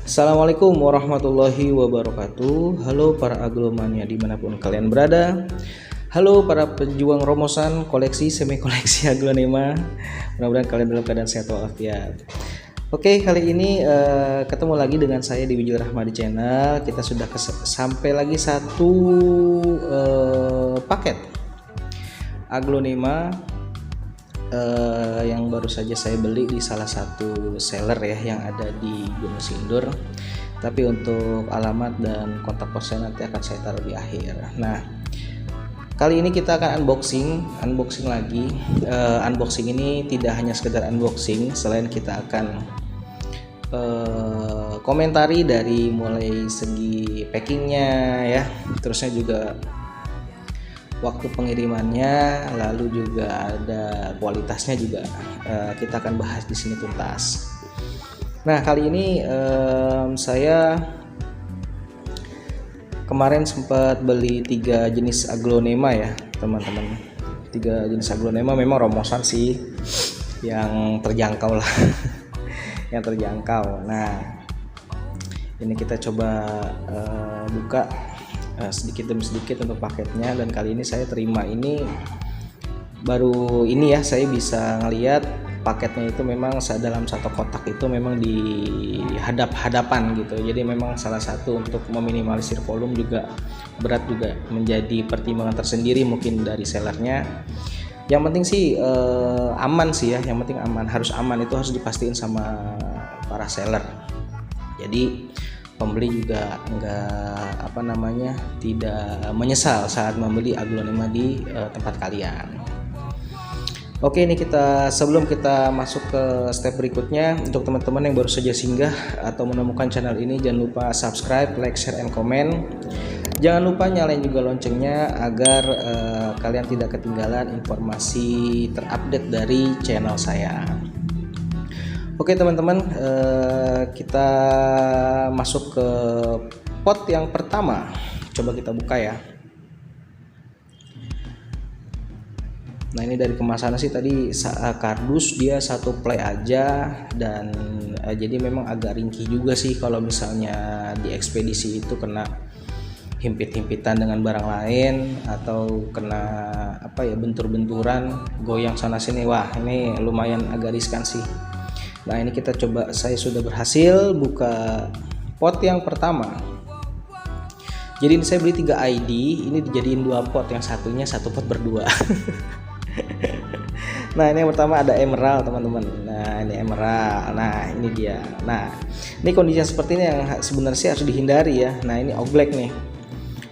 Assalamualaikum warahmatullahi wabarakatuh. Halo para agromania dimanapun kalian berada. Halo para pejuang romosan koleksi semi koleksi aglonema. Mudah-mudahan kalian dalam keadaan sehat walafiat. Oke, kali ini ketemu lagi dengan saya di Wijil Rahmadi Channel. Kita sudah sampai lagi satu paket aglonema yang baru saja saya beli di salah satu seller ya yang ada di Gunung Sindur. Tapi untuk alamat dan kontak posnya nanti akan saya taruh di akhir. Nah, kali ini kita akan unboxing lagi. Unboxing ini tidak hanya sekedar unboxing, selain kita akan komentari dari mulai segi packingnya ya, terusnya juga waktu pengirimannya, lalu juga ada kualitasnya juga kita akan bahas di sini tuntas. Nah, kali ini saya kemarin sempat beli 3 jenis aglonema ya teman-teman. 3 jenis aglonema memang romosan sih, yang terjangkau lah. Yang terjangkau. Nah, ini kita coba buka sedikit demi sedikit untuk paketnya, dan kali ini saya terima ini baru ini ya, saya bisa ngelihat paketnya itu memang dalam satu kotak itu memang dihadap-hadapan gitu. Jadi memang salah satu untuk meminimalisir volume juga berat juga menjadi pertimbangan tersendiri mungkin dari sellernya. Yang penting sih aman sih ya, yang penting aman, harus aman, itu harus dipastiin sama para seller. Jadi pembeli juga tidak menyesal saat membeli aglonema di tempat kalian. Oke, ini sebelum kita masuk ke step berikutnya, untuk teman-teman yang baru saja singgah atau menemukan channel ini, jangan lupa subscribe, like, share, and comment. Jangan lupa nyalain juga loncengnya agar kalian tidak ketinggalan informasi terupdate dari channel saya. Oke teman-teman, kita masuk ke pot yang pertama. Coba kita buka ya. Nah, ini dari kemasannya sih tadi kardus dia satu play aja, dan jadi memang agak ringkih juga sih kalau misalnya di ekspedisi itu kena himpit-himpitan dengan barang lain atau kena bentur-benturan, goyang sana sini. Wah, ini lumayan agak riskan sih. Nah, ini kita coba, saya sudah berhasil buka pot yang pertama. Jadi ini saya beli 3 ID, ini dijadiin 2 pot, yang satunya satu pot berdua. Nah, ini yang pertama ada emerald teman-teman. Nah, ini emerald. Nah, ini dia. Nah, ini kondisi seperti ini yang sebenarnya harus dihindari ya. Nah, ini oglek nih,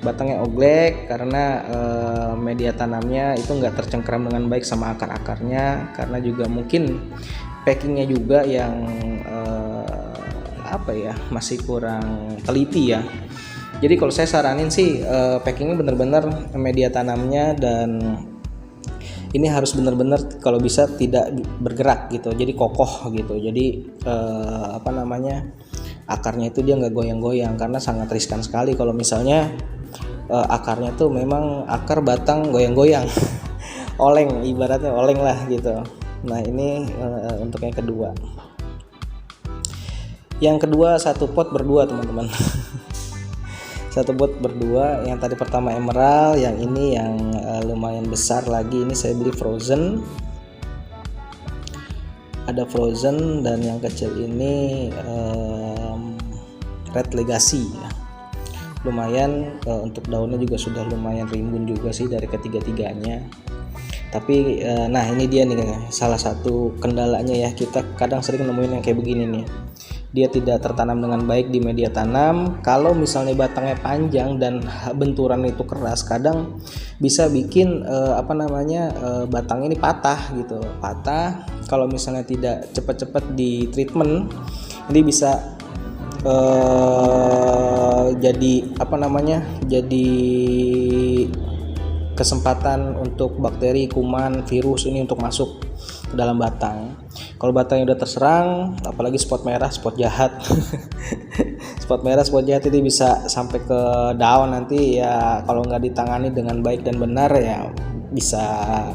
batangnya oglek karena media tanamnya itu nggak tercengkeram dengan baik sama akar-akarnya, karena juga mungkin packingnya juga yang masih kurang teliti ya. Jadi kalau saya saranin sih packingnya bener-bener media tanamnya, dan ini harus bener-bener kalau bisa tidak bergerak gitu, jadi kokoh gitu. Jadi akarnya itu dia nggak goyang-goyang, karena sangat riskan sekali kalau misalnya akarnya tuh memang akar batang goyang-goyang. Oleng, ibaratnya oleng lah gitu. Nah, ini untuk yang kedua. Yang kedua satu pot berdua teman-teman. Satu pot berdua. Yang tadi pertama emerald, yang ini yang lumayan besar lagi, ini saya beli frozen. Ada frozen, dan yang kecil ini red legacy ya. Lumayan untuk daunnya juga sudah lumayan rimbun juga sih dari ketiga-tiganya. Tapi nah ini dia nih salah satu kendalanya ya, kita kadang sering nemuin yang kayak begini nih, dia tidak tertanam dengan baik di media tanam. Kalau misalnya batangnya panjang dan benturan itu keras, kadang bisa bikin batang ini patah gitu. Patah kalau misalnya tidak cepat-cepat di treatment, ini bisa jadi kesempatan untuk bakteri, kuman, virus ini untuk masuk ke dalam batang. Kalau batangnya udah terserang, apalagi spot merah, spot jahat, spot merah, spot jahat ini bisa sampai ke daun nanti ya. Kalau nggak ditangani dengan baik dan benar ya bisa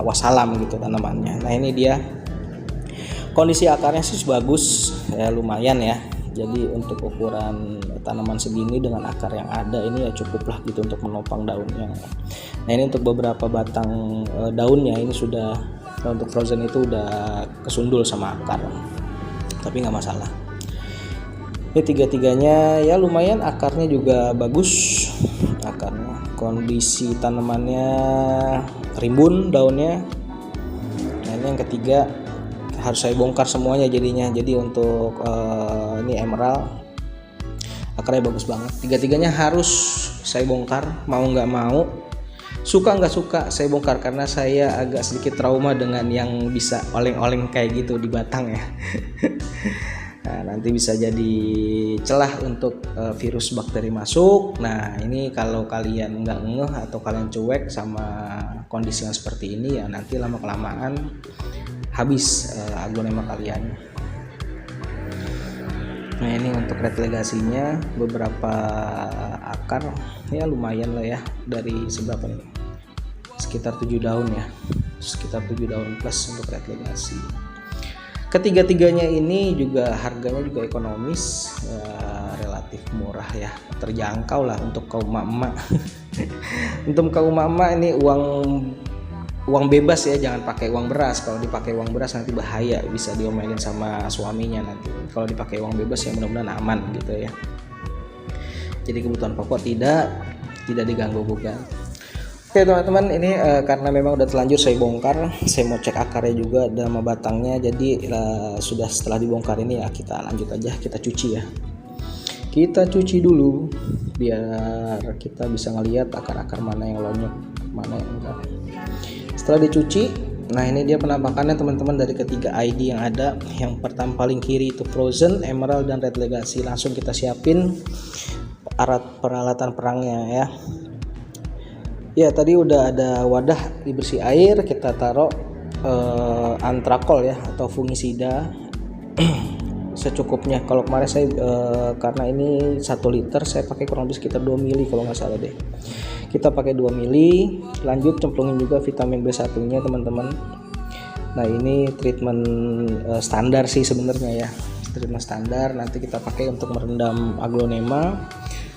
wassalam gitu tanamannya. Nah, ini dia kondisi akarnya sih bagus ya, lumayan ya. Jadi untuk ukuran tanaman segini dengan akar yang ada ini ya cukuplah gitu untuk menopang daunnya. Nah ini untuk beberapa batang daunnya ini sudah untuk frozen itu udah kesundul sama akar, tapi nggak masalah. Ini tiga-tiganya ya lumayan, akarnya juga bagus, akarnya, kondisi tanamannya rimbun daunnya. Nah ini yang ketiga harus saya bongkar semuanya jadinya. Jadi untuk ini emerald akarnya bagus banget, tiga-tiganya harus saya bongkar, mau nggak mau, suka nggak suka saya bongkar, karena saya agak sedikit trauma dengan yang bisa oleng-oleng kayak gitu di batang ya. Nah, nanti bisa jadi celah untuk virus bakteri masuk. Nah ini kalau kalian nggak ngeh atau kalian cuek sama kondisi yang seperti ini ya, nanti lama kelamaan habis aglonema kalian. Nah ini untuk red legasinya, beberapa akar ya lumayan lah ya, dari seberapa nih, sekitar 7 daun ya, sekitar 7 daun plus untuk red legasi. Ketiga-tiganya ini juga harganya juga ekonomis, relatif murah ya, terjangkau lah untuk kaum emak-emak. Untuk kaum emak-emak ini uang bebas ya, jangan pakai uang beras. Kalau dipakai uang beras nanti bahaya, bisa diomelin sama suaminya nanti. Kalau dipakai uang bebas ya mudah-mudahan aman gitu ya. Jadi kebutuhan pokok tidak diganggu gugat. Oke teman-teman, ini karena memang udah terlanjur saya bongkar, saya mau cek akarnya juga sama batangnya. Jadi sudah setelah dibongkar ini ya kita lanjut aja, kita cuci ya. Kita cuci dulu biar kita bisa ngelihat akar-akar mana yang lonyok, mana yang enggak. Setelah dicuci, nah ini dia penampakannya teman-teman dari ketiga ID yang ada. Yang pertama paling kiri itu frozen, emerald dan red legacy. Langsung kita siapin peralatan perangnya ya. Ya tadi udah ada wadah dibersih air, kita taruh antrakol ya atau fungisida secukupnya. Kalau kemarin saya karena ini 1 liter saya pakai kurang lebih sekitar 2 mili kalau nggak salah deh. Kita pakai 2 mili, lanjut cemplungin juga vitamin B1 nya teman-teman. Nah ini treatment standar sih sebenarnya ya, treatment standar. Nanti kita pakai untuk merendam aglonema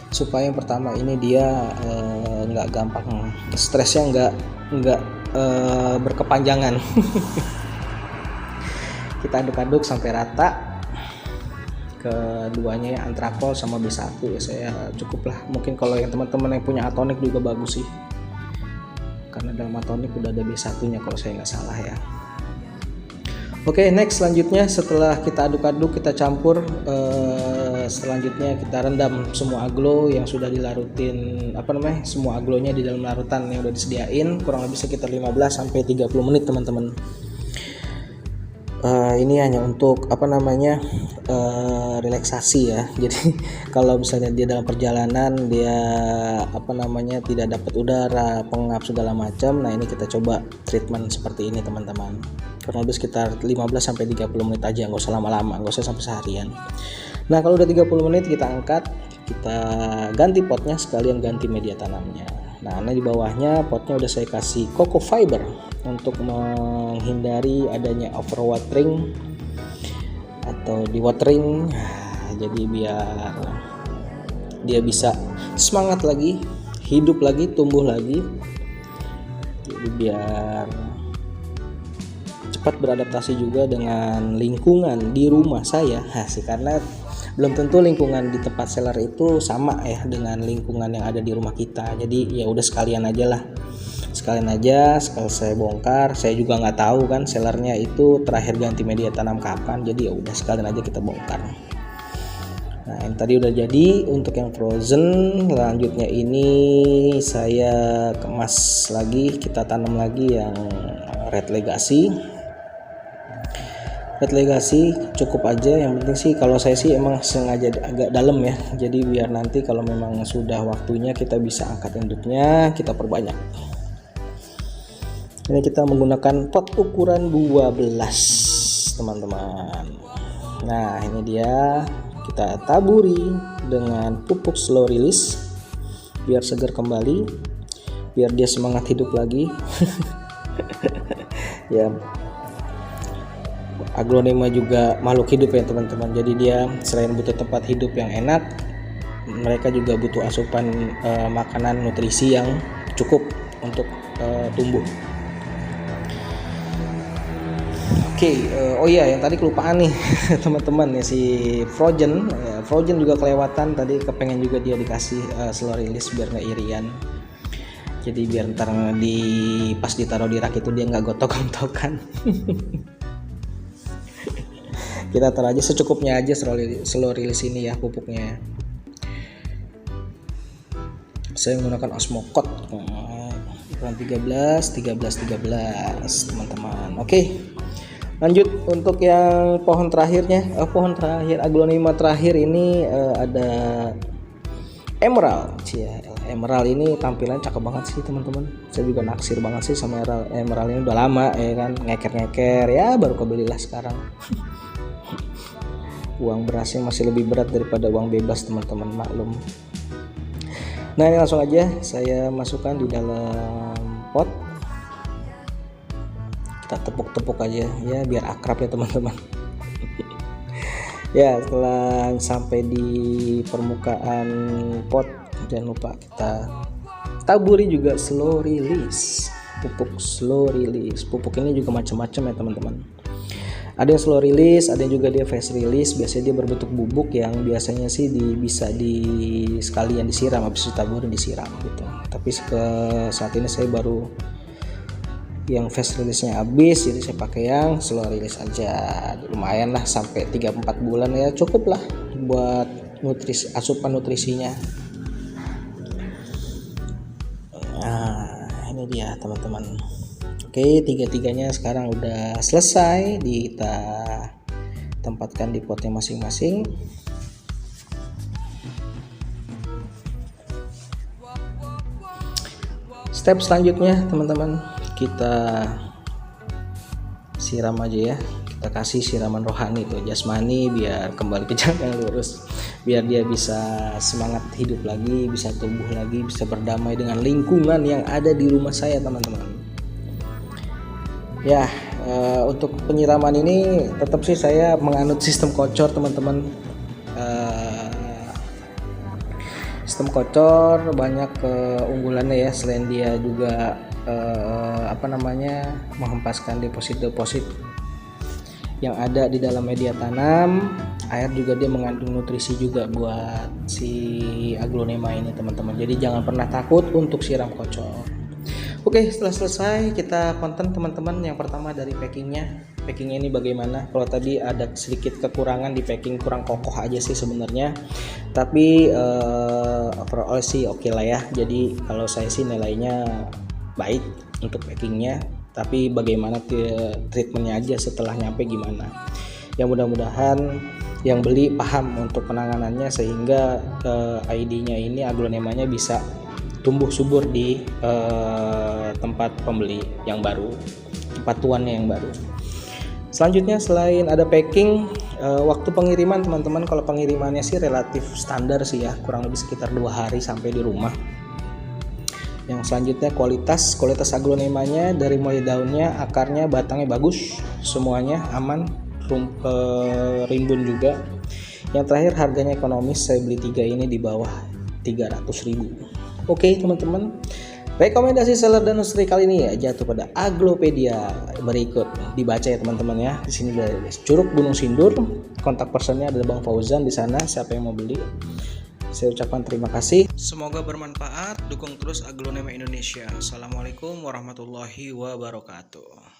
supaya yang pertama ini dia nggak gampang stresnya, nggak berkepanjangan. Kita aduk-aduk sampai rata. Keduanya ya, antrakol sama B1 ya, saya cukup lah. Mungkin kalau yang teman-teman yang punya atonik juga bagus sih, karena dalam atonik udah ada B1 nya kalau saya nggak salah ya. Oke, next selanjutnya setelah kita aduk-aduk, kita campur, selanjutnya kita rendam semua aglo yang sudah dilarutin, semua aglonya di dalam larutan yang udah disediain, kurang lebih sekitar 15-30 menit teman-teman. Ini hanya untuk relaksasi ya. Jadi kalau misalnya dia dalam perjalanan dia tidak dapat udara, pengap segala macam, nah ini kita coba treatment seperti ini teman-teman. Kurang lebih sekitar 15-30 menit aja, nggak usah lama-lama, nggak usah sampai seharian. Nah kalau udah 30 menit kita angkat, kita ganti potnya sekalian ganti media tanamnya. Nah di bawahnya potnya udah saya kasih coco fiber untuk menghindari adanya overwatering atau dewatering. Jadi biar dia bisa semangat lagi, hidup lagi, tumbuh lagi. Jadi biar cepat beradaptasi juga dengan lingkungan di rumah saya. Karena belum tentu lingkungan di tempat seller itu sama ya dengan lingkungan yang ada di rumah kita. Jadi ya udah sekalian aja, sekali saya bongkar. Saya juga nggak tahu kan sellernya itu terakhir ganti media tanam kapan, jadi ya udah sekalian aja kita bongkar. Nah yang tadi udah jadi untuk yang frozen. Selanjutnya ini saya kemas lagi, kita tanam lagi yang red legacy. Red legacy cukup aja, yang penting sih kalau saya sih emang sengaja agak dalam ya, jadi biar nanti kalau memang sudah waktunya kita bisa angkat induknya, kita perbanyak. Ini kita menggunakan pot ukuran 12 teman-teman. Nah ini dia, kita taburi dengan pupuk slow release biar segar kembali, biar dia semangat hidup lagi. Ya Aglonema juga makhluk hidup ya teman-teman. Jadi dia selain butuh tempat hidup yang enak, mereka juga butuh asupan makanan nutrisi yang cukup untuk tumbuh. Oke, oh iya yang tadi kelupaan nih teman-teman ya, si Frozen juga kelewatan tadi, kepengen juga dia dikasih slow release biar nggak irian. Jadi biar ntar pas ditaruh di rak itu dia nggak gotok-gotokan. Kita taruh aja secukupnya aja slow release ini ya pupuknya. Saya menggunakan Osmocote ukuran 13 teman-teman. Oke. Lanjut untuk yang pohon terakhir aglonema terakhir ini ada Emerald. Emerald ini tampilan cakep banget sih teman-teman. Saya juga naksir banget sih sama Emerald ini, udah lama ya kan, ngeker ya, baru kebelilah sekarang. Uang berasnya masih lebih berat daripada uang bebas teman-teman, maklum. Nah ini langsung aja saya masukkan di dalam pot. Kita tepuk-tepuk aja ya biar akrab ya teman-teman. Ya setelah sampai di permukaan pot, jangan lupa kita taburi juga slow release, pupuk slow release. Pupuk ini juga macam-macam ya teman-teman. Ada yang slow release, ada yang juga dia fast release. Biasanya dia berbentuk bubuk yang biasanya sih bisa sekalian disiram, habis ditaburin disiram gitu. Tapi saat ini saya baru yang fast release-nya habis, jadi saya pakai yang slow release aja. Lumayan lah, sampai 3-4 bulan ya cukup lah buat asupan nutrisinya. Nah ini dia teman-teman. Oke, tiga-tiganya sekarang udah selesai, kita tempatkan di potnya masing-masing. Step selanjutnya teman-teman, kita siram aja ya, kita kasih siraman rohani tuh, jasmani, biar kembali ke jalan yang lurus, biar dia bisa semangat hidup lagi, bisa tumbuh lagi, bisa berdamai dengan lingkungan yang ada di rumah saya teman-teman. Ya untuk penyiraman ini tetap sih saya menganut sistem kocor teman-teman. Sistem kocor banyak keunggulannya ya, selain dia juga menghempaskan deposit yang ada di dalam media tanam. Air juga dia mengandung nutrisi juga buat si aglonema ini teman-teman. Jadi jangan pernah takut untuk siram kocor. Oke, setelah selesai kita konten teman-teman. Yang pertama dari packingnya ini bagaimana. Kalau tadi ada sedikit kekurangan di packing, kurang kokoh aja sih sebenarnya, tapi overall sih oke lah ya. Jadi kalau saya sih nilainya baik untuk packingnya, tapi bagaimana treatmentnya aja setelah nyampe gimana. Yang mudah-mudahan yang beli paham untuk penanganannya, sehingga ID-nya ini aglonemanya bisa tumbuh subur di tempat pembeli yang baru, tempat tuannya yang baru. Selanjutnya selain ada packing, waktu pengiriman teman-teman, kalau pengirimannya sih relatif standar sih ya, kurang lebih sekitar 2 hari sampai di rumah. Yang selanjutnya kualitas aglonemanya, dari mulai daunnya, akarnya, batangnya bagus, semuanya aman, rimbun juga. Yang terakhir harganya ekonomis, saya beli 3 ini di bawah 300.000. Oke teman-teman, rekomendasi seller dan nursery kali ini ya jatuh pada Aglopedia. Berikut dibaca ya teman-teman ya. Di sini dari Curug Gunung Sindur, kontak personnya adalah Bang Fauzan di sana. Siapa yang mau beli, saya ucapkan terima kasih. Semoga bermanfaat. Dukung terus Aglonema Indonesia. Assalamualaikum warahmatullahi wabarakatuh.